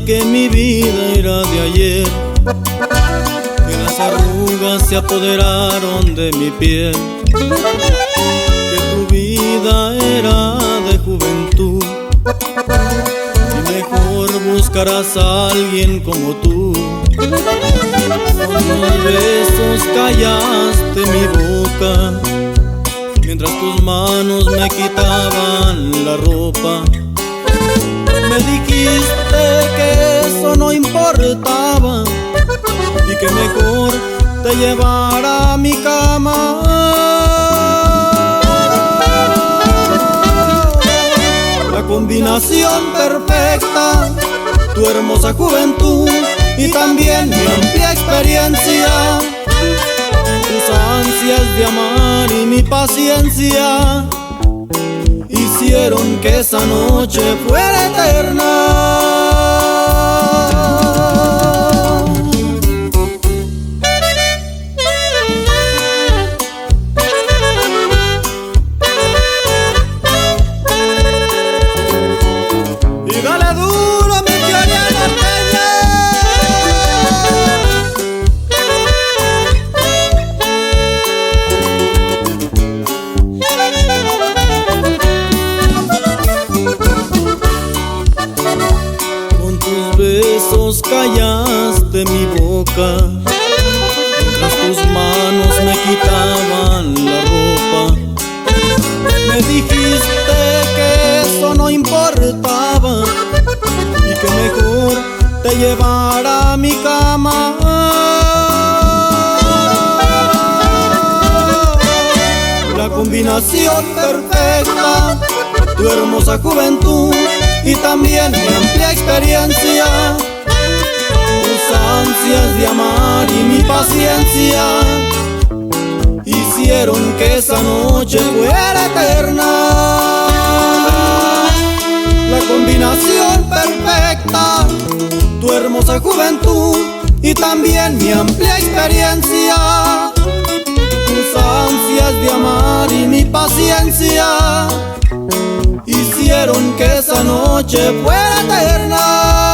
Que mi vida era de ayer, que las arrugas se apoderaron de mi piel, que tu vida era de juventud y mejor buscarás a alguien como tú. Con tus besos callaste mi boca, mientras tus manos me quitaban la ropa. Me dijiste que eso no importaba y que mejor te llevara a mi cama. La combinación perfecta, tu hermosa juventud y también mi amplia experiencia, tus ansias de amar y mi paciencia hicieron que esa noche fuera eterna. Y dale duro, mi querida norteña. Besos callaste mi boca, mientras tus manos me quitaban la ropa. Me dijiste que eso no importaba y que mejor te llevara a mi cama. La combinación perfecta, tu hermosa juventud y también mi amplia experiencia, tus ansias de amar y mi paciencia hicieron que esa noche fuera eterna. La combinación perfecta, tu hermosa juventud y también mi amplia experiencia, tus ansias de amar y mi paciencia hicieron que esa noche fuera eterna.